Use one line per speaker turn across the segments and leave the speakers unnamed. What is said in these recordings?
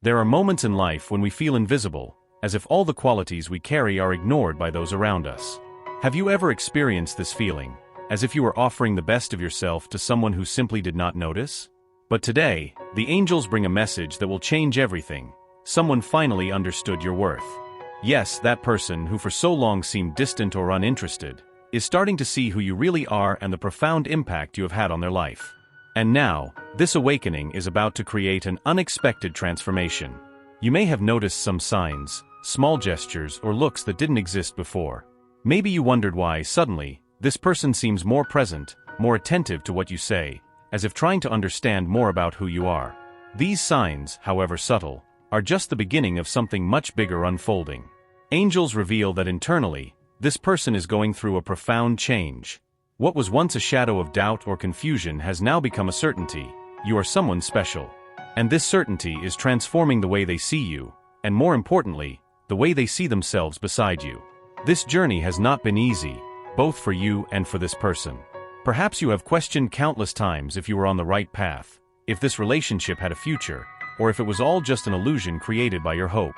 There are moments in life when we feel invisible, as if all the qualities we carry are ignored by those around us. Have you ever experienced this feeling, as if you were offering the best of yourself to someone who simply did not notice? But today, the angels bring a message that will change everything. Someone finally understood your worth. Yes, that person who for so long seemed distant or uninterested, is starting to see who you really are and the profound impact you have had on their life. And now, this awakening is about to create an unexpected transformation. You may have noticed some signs, small gestures or looks that didn't exist before. Maybe you wondered why, suddenly, this person seems more present, more attentive to what you say, as if trying to understand more about who you are. These signs, however subtle, are just the beginning of something much bigger unfolding. Angels reveal that internally, this person is going through a profound change. What was once a shadow of doubt or confusion has now become a certainty. You are someone special. And this certainty is transforming the way they see you, and more importantly, the way they see themselves beside you. This journey has not been easy, both for you and for this person. Perhaps you have questioned countless times if you were on the right path, if this relationship had a future, or if it was all just an illusion created by your hope.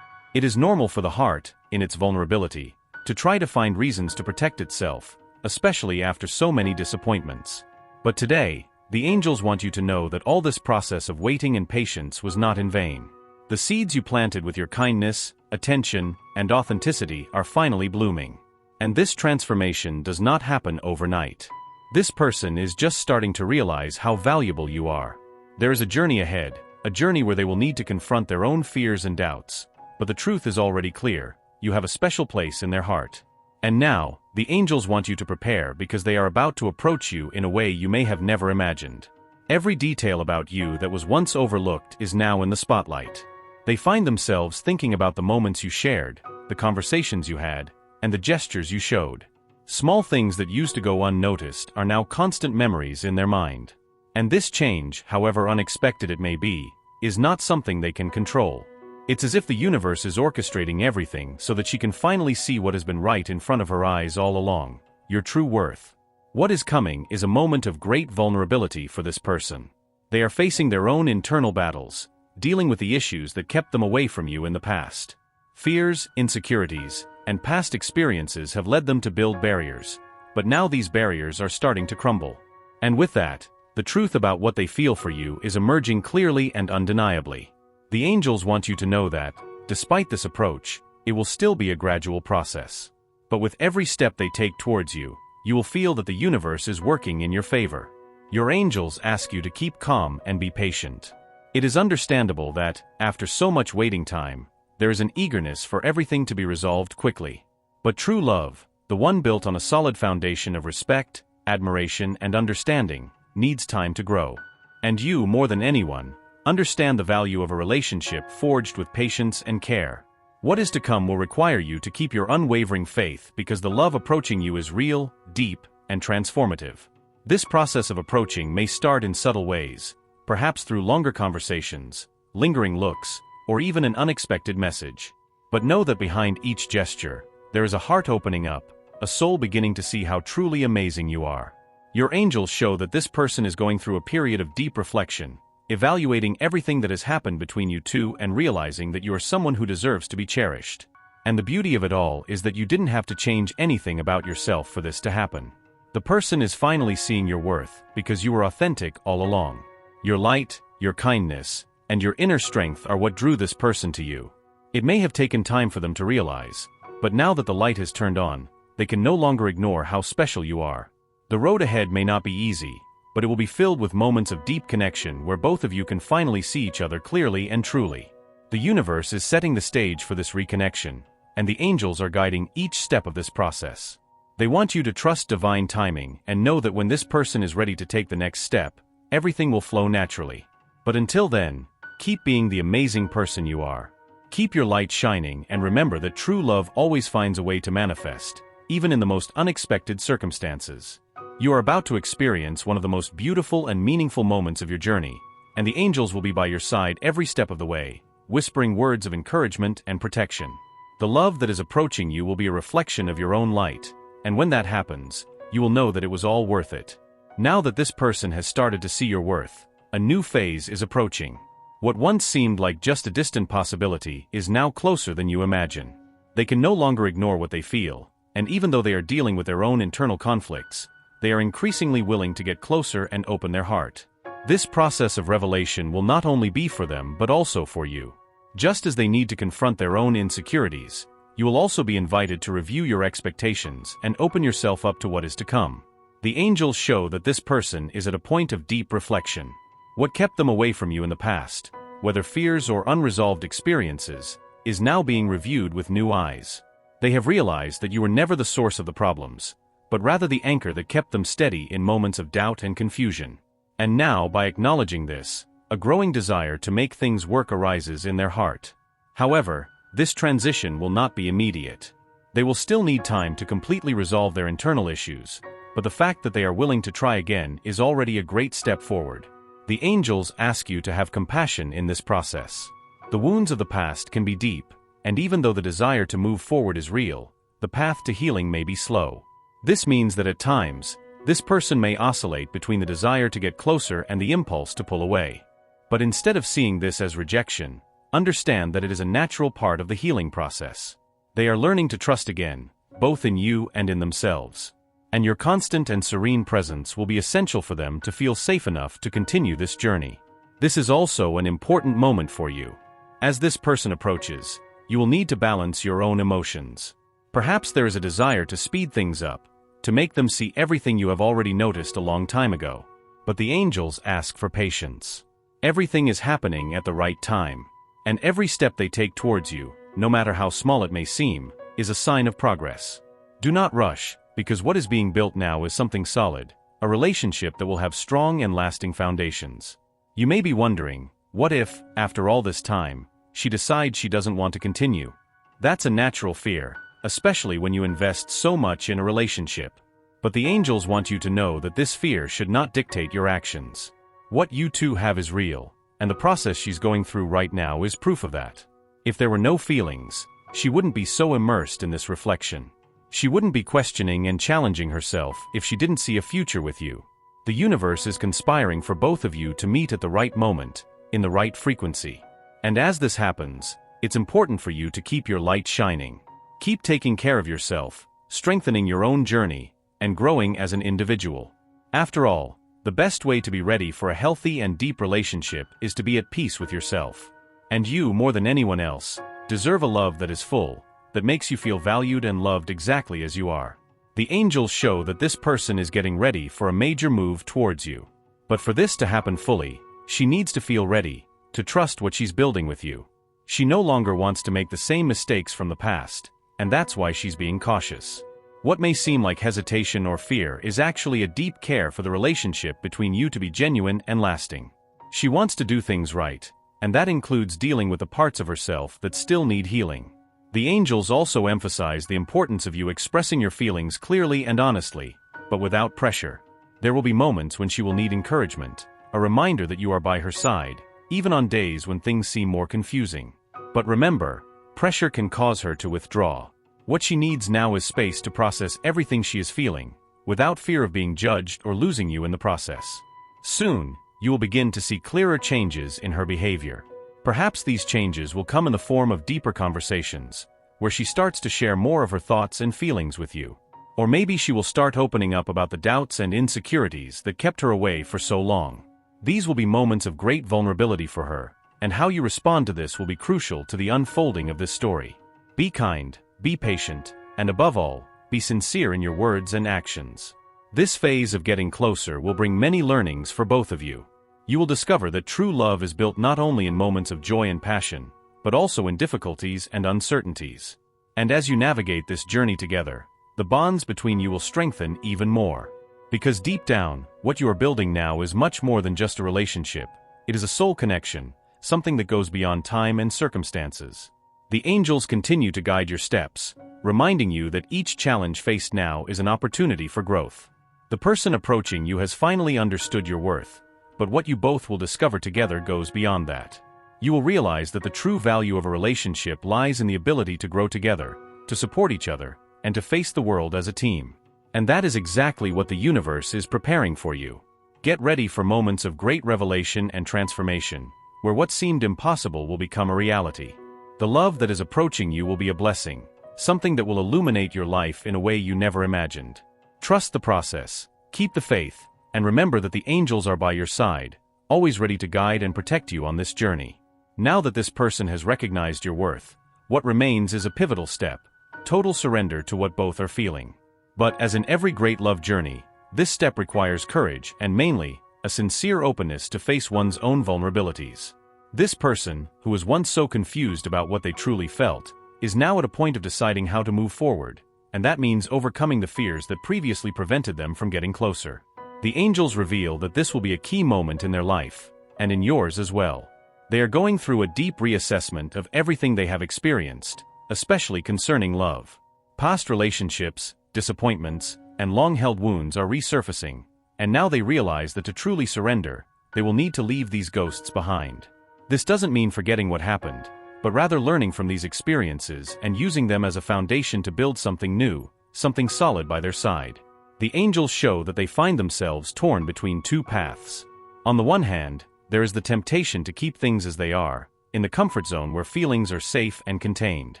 It is normal for the heart, in its vulnerability, to try to find reasons to protect itself, especially after so many disappointments. But today, the angels want you to know that all this process of waiting and patience was not in vain. The seeds you planted with your kindness, attention, and authenticity are finally blooming. And this transformation does not happen overnight. This person is just starting to realize how valuable you are. There is a journey ahead, a journey where they will need to confront their own fears and doubts. But the truth is already clear: you have a special place in their heart. And now, the angels want you to prepare because they are about to approach you in a way you may have never imagined. Every detail about you that was once overlooked is now in the spotlight. They find themselves thinking about the moments you shared, the conversations you had, and the gestures you showed. Small things that used to go unnoticed are now constant memories in their mind. And this change, however unexpected it may be, is not something they can control. It's as if the universe is orchestrating everything so that she can finally see what has been right in front of her eyes all along: your true worth. What is coming is a moment of great vulnerability for this person. They are facing their own internal battles, dealing with the issues that kept them away from you in the past. Fears, insecurities, and past experiences have led them to build barriers, but now these barriers are starting to crumble. And with that, the truth about what they feel for you is emerging clearly and undeniably. The angels want you to know that, despite this approach, it will still be a gradual process. But with every step they take towards you, you will feel that the universe is working in your favor. Your angels ask you to keep calm and be patient. It is understandable that, after so much waiting time, there is an eagerness for everything to be resolved quickly. But true love, the one built on a solid foundation of respect, admiration, and understanding, needs time to grow. And you, more than anyone, understand the value of a relationship forged with patience and care. What is to come will require you to keep your unwavering faith because the love approaching you is real, deep, and transformative. This process of approaching may start in subtle ways, perhaps through longer conversations, lingering looks, or even an unexpected message. But know that behind each gesture, there is a heart opening up, a soul beginning to see how truly amazing you are. Your angels show that this person is going through a period of deep reflection, evaluating everything that has happened between you two and realizing that you are someone who deserves to be cherished. And the beauty of it all is that you didn't have to change anything about yourself for this to happen. The person is finally seeing your worth because you were authentic all along. Your light, your kindness, and your inner strength are what drew this person to you. It may have taken time for them to realize, but now that the light has turned on, they can no longer ignore how special you are. The road ahead may not be easy, but it will be filled with moments of deep connection where both of you can finally see each other clearly and truly. The universe is setting the stage for this reconnection, and the angels are guiding each step of this process. They want you to trust divine timing and know that when this person is ready to take the next step, everything will flow naturally. But until then, keep being the amazing person you are. Keep your light shining and remember that true love always finds a way to manifest, even in the most unexpected circumstances. You are about to experience one of the most beautiful and meaningful moments of your journey, and the angels will be by your side every step of the way, whispering words of encouragement and protection. The love that is approaching you will be a reflection of your own light, and when that happens, you will know that it was all worth it. Now that this person has started to see your worth, a new phase is approaching. What once seemed like just a distant possibility is now closer than you imagine. They can no longer ignore what they feel, and even though they are dealing with their own internal conflicts, they are increasingly willing to get closer and open their heart. This process of revelation will not only be for them but also for you. Just as they need to confront their own insecurities, you will also be invited to review your expectations and open yourself up to what is to come. The angels show that this person is at a point of deep reflection. What kept them away from you in the past, whether fears or unresolved experiences, is now being reviewed with new eyes. They have realized that you were never the source of the problems, but rather the anchor that kept them steady in moments of doubt and confusion. And now, by acknowledging this, a growing desire to make things work arises in their heart. However, this transition will not be immediate. They will still need time to completely resolve their internal issues, but the fact that they are willing to try again is already a great step forward. The angels ask you to have compassion in this process. The wounds of the past can be deep, and even though the desire to move forward is real, the path to healing may be slow. This means that at times, this person may oscillate between the desire to get closer and the impulse to pull away. But instead of seeing this as rejection, understand that it is a natural part of the healing process. They are learning to trust again, both in you and in themselves. And your constant and serene presence will be essential for them to feel safe enough to continue this journey. This is also an important moment for you. As this person approaches, you will need to balance your own emotions. Perhaps there is a desire to speed things up, to make them see everything you have already noticed a long time ago. But the angels ask for patience. Everything is happening at the right time. And every step they take towards you, no matter how small it may seem, is a sign of progress. Do not rush, because what is being built now is something solid, a relationship that will have strong and lasting foundations. You may be wondering, what if, after all this time, she decides she doesn't want to continue? That's a natural fear, especially when you invest so much in a relationship. But the angels want you to know that this fear should not dictate your actions. What you two have is real, and the process she's going through right now is proof of that. If there were no feelings, she wouldn't be so immersed in this reflection. She wouldn't be questioning and challenging herself if she didn't see a future with you. The universe is conspiring for both of you to meet at the right moment, in the right frequency. And as this happens, it's important for you to keep your light shining. Keep taking care of yourself, strengthening your own journey, and growing as an individual. After all, the best way to be ready for a healthy and deep relationship is to be at peace with yourself. And you, more than anyone else, deserve a love that is full, that makes you feel valued and loved exactly as you are. The angels show that this person is getting ready for a major move towards you. But for this to happen fully, she needs to feel ready, to trust what she's building with you. She no longer wants to make the same mistakes from the past, and that's why she's being cautious. What may seem like hesitation or fear is actually a deep care for the relationship between you to be genuine and lasting. She wants to do things right, and that includes dealing with the parts of herself that still need healing. The angels also emphasize the importance of you expressing your feelings clearly and honestly, but without pressure. There will be moments when she will need encouragement, a reminder that you are by her side, even on days when things seem more confusing. But remember, pressure can cause her to withdraw. What she needs now is space to process everything she is feeling, without fear of being judged or losing you in the process. Soon, you will begin to see clearer changes in her behavior. Perhaps these changes will come in the form of deeper conversations, where she starts to share more of her thoughts and feelings with you. Or maybe she will start opening up about the doubts and insecurities that kept her away for so long. These will be moments of great vulnerability for her, and how you respond to this will be crucial to the unfolding of this story. Be kind, be patient, and above all, be sincere in your words and actions. This phase of getting closer will bring many learnings for both of you. You will discover that true love is built not only in moments of joy and passion, but also in difficulties and uncertainties. And as you navigate this journey together, the bonds between you will strengthen even more. Because deep down, what you are building now is much more than just a relationship. It is a soul connection, something that goes beyond time and circumstances. The angels continue to guide your steps, reminding you that each challenge faced now is an opportunity for growth. The person approaching you has finally understood your worth, but what you both will discover together goes beyond that. You will realize that the true value of a relationship lies in the ability to grow together, to support each other, and to face the world as a team. And that is exactly what the universe is preparing for you. Get ready for moments of great revelation and transformation, where what seemed impossible will become a reality. The love that is approaching you will be a blessing, something that will illuminate your life in a way you never imagined. Trust the process, keep the faith, and remember that the angels are by your side, always ready to guide and protect you on this journey. Now that this person has recognized your worth, what remains is a pivotal step: total surrender to what both are feeling. But as in every great love journey, this step requires courage and mainly, a sincere openness to face one's own vulnerabilities. This person, who was once so confused about what they truly felt, is now at a point of deciding how to move forward, and that means overcoming the fears that previously prevented them from getting closer. The angels reveal that this will be a key moment in their life, and in yours as well. They are going through a deep reassessment of everything they have experienced, especially concerning love. Past relationships, disappointments, and long-held wounds are resurfacing, and now they realize that to truly surrender, they will need to leave these ghosts behind. This doesn't mean forgetting what happened, but rather learning from these experiences and using them as a foundation to build something new, something solid by their side. The angels show that they find themselves torn between two paths. On the one hand, there is the temptation to keep things as they are, in the comfort zone where feelings are safe and contained.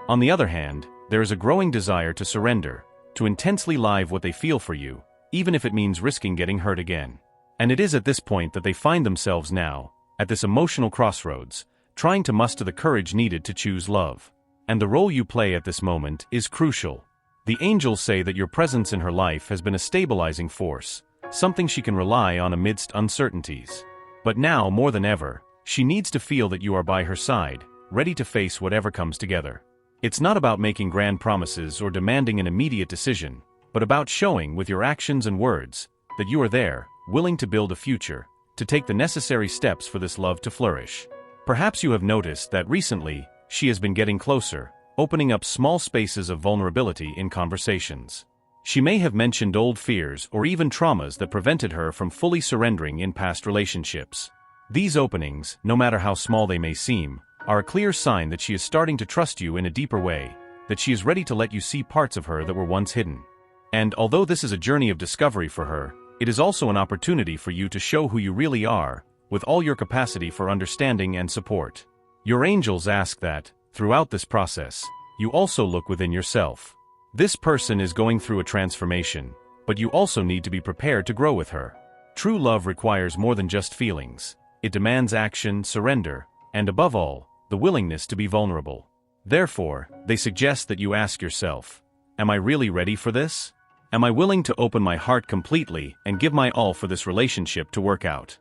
On the other hand, there is a growing desire to surrender, to intensely live what they feel for you, even if it means risking getting hurt again. And it is at this point that they find themselves now, at this emotional crossroads, trying to muster the courage needed to choose love. And the role you play at this moment is crucial. The angels say that your presence in her life has been a stabilizing force, something she can rely on amidst uncertainties. But now, more than ever, she needs to feel that you are by her side, ready to face whatever comes together. It's not about making grand promises or demanding an immediate decision, but about showing with your actions and words that you are there, willing to build a future, to take the necessary steps for this love to flourish. Perhaps you have noticed that recently, she has been getting closer, opening up small spaces of vulnerability in conversations. She may have mentioned old fears or even traumas that prevented her from fully surrendering in past relationships. These openings, no matter how small they may seem, are a clear sign that she is starting to trust you in a deeper way, that she is ready to let you see parts of her that were once hidden. And although this is a journey of discovery for her, it is also an opportunity for you to show who you really are, with all your capacity for understanding and support. Your angels ask that, throughout this process, you also look within yourself. This person is going through a transformation, but you also need to be prepared to grow with her. True love requires more than just feelings. It demands action, surrender, and above all, the willingness to be vulnerable. Therefore, they suggest that you ask yourself, am I really ready for this? Am I willing to open my heart completely and give my all for this relationship to work out?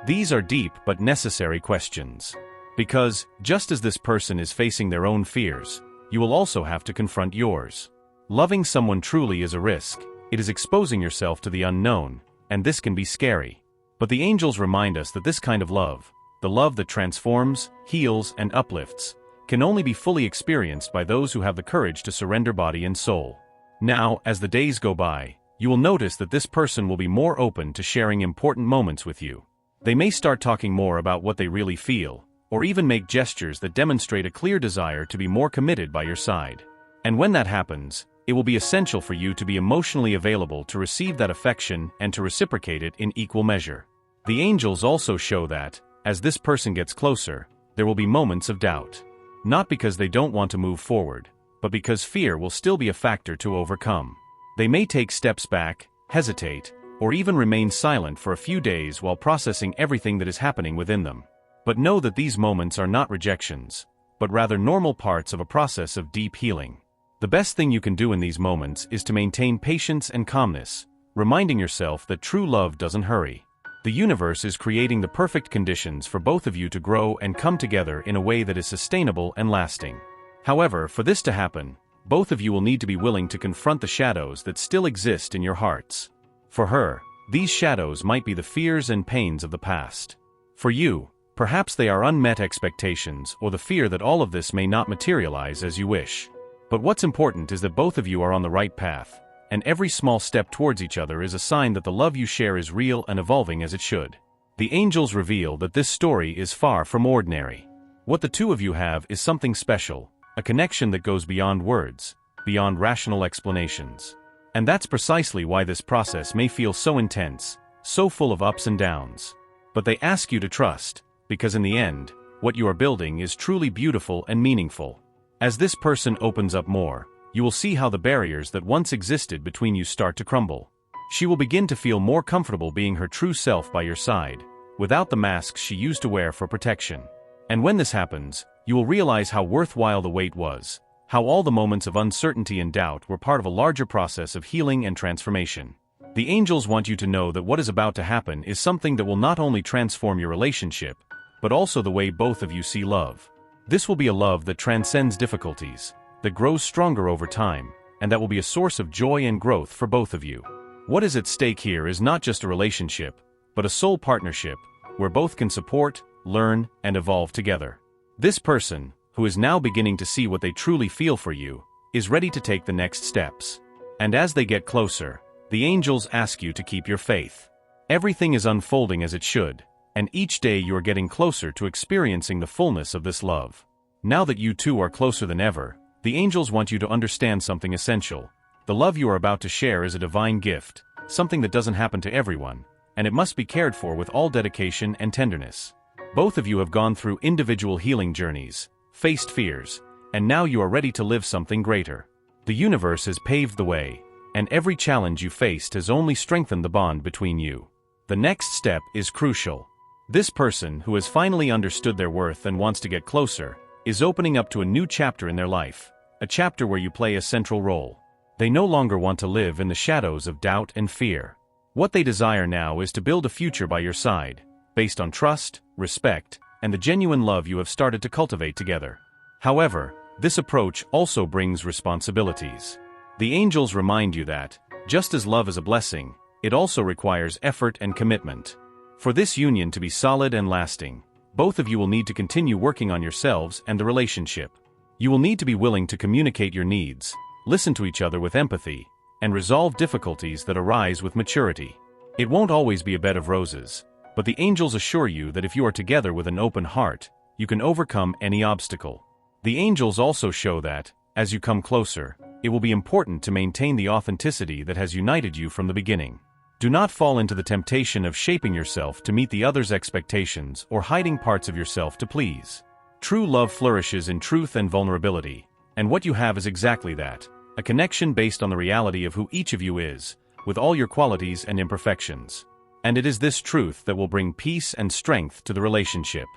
These are deep but necessary questions. Because, just as this person is facing their own fears, you will also have to confront yours. Loving someone truly is a risk. It is exposing yourself to the unknown, and this can be scary. But the angels remind us that this kind of love, the love that transforms, heals, and uplifts, can only be fully experienced by those who have the courage to surrender body and soul. Now, as the days go by, you will notice that this person will be more open to sharing important moments with you. They may start talking more about what they really feel, or even make gestures that demonstrate a clear desire to be more committed by your side. And when that happens, it will be essential for you to be emotionally available to receive that affection and to reciprocate it in equal measure. The angels also show that, as this person gets closer, there will be moments of doubt. Not because they don't want to move forward, but because fear will still be a factor to overcome. They may take steps back, hesitate, or even remain silent for a few days while processing everything that is happening within them. But know that these moments are not rejections, but rather normal parts of a process of deep healing. The best thing you can do in these moments is to maintain patience and calmness, reminding yourself that true love doesn't hurry. The universe is creating the perfect conditions for both of you to grow and come together in a way that is sustainable and lasting. However, for this to happen, both of you will need to be willing to confront the shadows that still exist in your hearts. For her, these shadows might be the fears and pains of the past. For you, perhaps they are unmet expectations or the fear that all of this may not materialize as you wish. But what's important is that both of you are on the right path, and every small step towards each other is a sign that the love you share is real and evolving as it should. The angels reveal that this story is far from ordinary. What the two of you have is something special, a connection that goes beyond words, beyond rational explanations. And that's precisely why this process may feel so intense, so full of ups and downs. But they ask you to trust, because in the end, what you are building is truly beautiful and meaningful. As this person opens up more, you will see how the barriers that once existed between you start to crumble. She will begin to feel more comfortable being her true self by your side, without the masks she used to wear for protection. And when this happens, you will realize how worthwhile the wait was, how all the moments of uncertainty and doubt were part of a larger process of healing and transformation. The angels want you to know that what is about to happen is something that will not only transform your relationship, but also the way both of you see love. This will be a love that transcends difficulties, that grows stronger over time, and that will be a source of joy and growth for both of you. What is at stake here is not just a relationship, but a soul partnership, where both can support, learn, and evolve together. This person, who is now beginning to see what they truly feel for you, is ready to take the next steps. And as they get closer, the angels ask you to keep your faith. Everything is unfolding as it should, and each day you are getting closer to experiencing the fullness of this love. Now that you two are closer than ever, the angels want you to understand something essential. The love you are about to share is a divine gift, something that doesn't happen to everyone, and it must be cared for with all dedication and tenderness. Both of you have gone through individual healing journeys, faced fears, and now you are ready to live something greater. The universe has paved the way, and every challenge you faced has only strengthened the bond between you. The next step is crucial. This person, who has finally understood their worth and wants to get closer, is opening up to a new chapter in their life, a chapter where you play a central role. They no longer want to live in the shadows of doubt and fear. What they desire now is to build a future by your side, based on trust, respect, and the genuine love you have started to cultivate together. However, this approach also brings responsibilities. The angels remind you that, just as love is a blessing, it also requires effort and commitment. For this union to be solid and lasting, both of you will need to continue working on yourselves and the relationship. You will need to be willing to communicate your needs, listen to each other with empathy, and resolve difficulties that arise with maturity. It won't always be a bed of roses, but the angels assure you that if you are together with an open heart, you can overcome any obstacle. The angels also show that, as you come closer, it will be important to maintain the authenticity that has united you from the beginning. Do not fall into the temptation of shaping yourself to meet the other's expectations or hiding parts of yourself to please. True love flourishes in truth and vulnerability, and what you have is exactly that. A connection based on the reality of who each of you is, with all your qualities and imperfections. And it is this truth that will bring peace and strength to the relationship.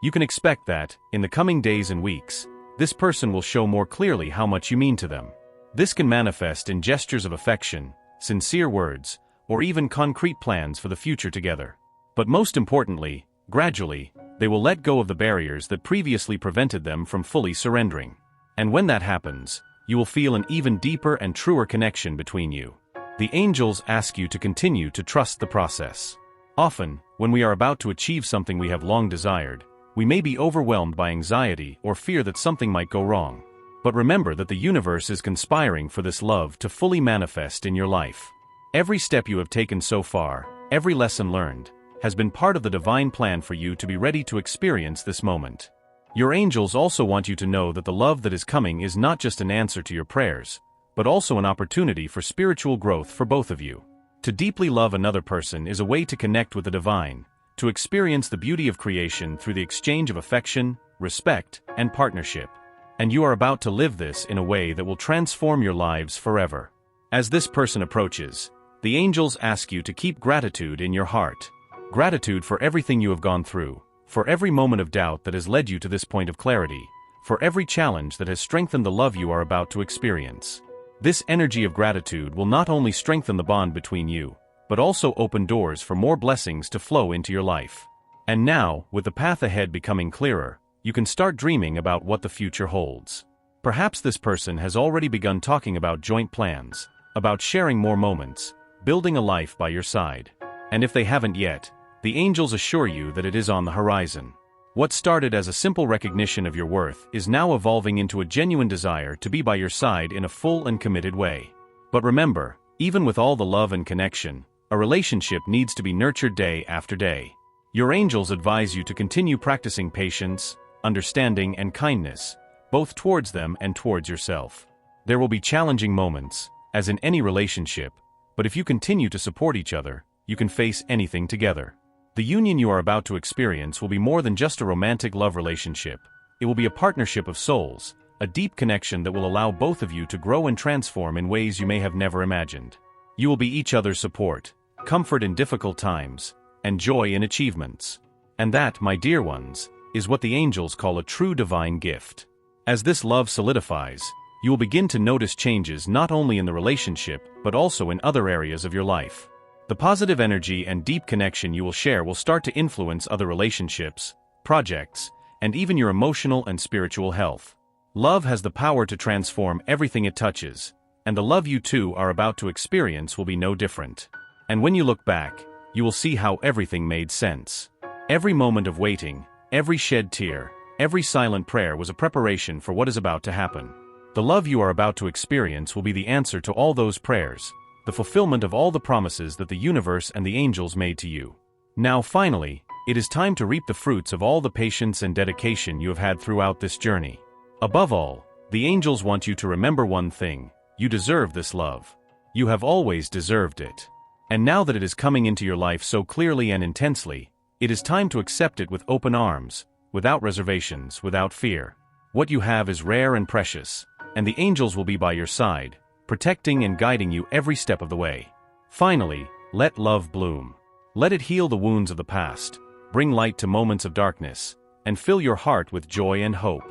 You can expect that, in the coming days and weeks, this person will show more clearly how much you mean to them. This can manifest in gestures of affection, sincere words, or even concrete plans for the future together. But most importantly, gradually, they will let go of the barriers that previously prevented them from fully surrendering. And when that happens, you will feel an even deeper and truer connection between you. The angels ask you to continue to trust the process. Often, when we are about to achieve something we have long desired, we may be overwhelmed by anxiety or fear that something might go wrong. But remember that the universe is conspiring for this love to fully manifest in your life. Every step you have taken so far, every lesson learned, has been part of the divine plan for you to be ready to experience this moment. Your angels also want you to know that the love that is coming is not just an answer to your prayers, but also an opportunity for spiritual growth for both of you. To deeply love another person is a way to connect with the divine, to experience the beauty of creation through the exchange of affection, respect, and partnership. And you are about to live this in a way that will transform your lives forever. As this person approaches, the angels ask you to keep gratitude in your heart. Gratitude for everything you have gone through, for every moment of doubt that has led you to this point of clarity, for every challenge that has strengthened the love you are about to experience. This energy of gratitude will not only strengthen the bond between you, but also open doors for more blessings to flow into your life. And now, with the path ahead becoming clearer, you can start dreaming about what the future holds. Perhaps this person has already begun talking about joint plans, about sharing more moments, building a life by your side. And if they haven't yet, the angels assure you that it is on the horizon. What started as a simple recognition of your worth is now evolving into a genuine desire to be by your side in a full and committed way. But remember, even with all the love and connection, a relationship needs to be nurtured day after day. Your angels advise you to continue practicing patience, understanding, and kindness, both towards them and towards yourself. There will be challenging moments, as in any relationship, but if you continue to support each other, you can face anything together. The union you are about to experience will be more than just a romantic love relationship. It will be a partnership of souls, a deep connection that will allow both of you to grow and transform in ways you may have never imagined. You will be each other's support, comfort in difficult times, and joy in achievements. And that, my dear ones, is what the angels call a true divine gift. As this love solidifies, you will begin to notice changes not only in the relationship but also in other areas of your life. The positive energy and deep connection you will share will start to influence other relationships, projects, and even your emotional and spiritual health. Love has the power to transform everything it touches, and the love you two are about to experience will be no different. And when you look back, you will see how everything made sense. Every moment of waiting, every shed tear, every silent prayer was a preparation for what is about to happen. The love you are about to experience will be the answer to all those prayers, the fulfillment of all the promises that the universe and the angels made to you. Now finally, it is time to reap the fruits of all the patience and dedication you have had throughout this journey. Above all, the angels want you to remember one thing: you deserve this love. You have always deserved it. And now that it is coming into your life so clearly and intensely, it is time to accept it with open arms, without reservations, without fear. What you have is rare and precious, and the angels will be by your side, protecting and guiding you every step of the way. Finally, let love bloom. Let it heal the wounds of the past, bring light to moments of darkness, and fill your heart with joy and hope.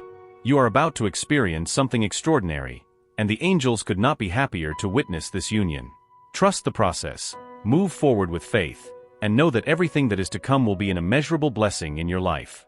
You are about to experience something extraordinary, and the angels could not be happier to witness this union. Trust the process, move forward with faith, and know that everything that is to come will be an immeasurable blessing in your life.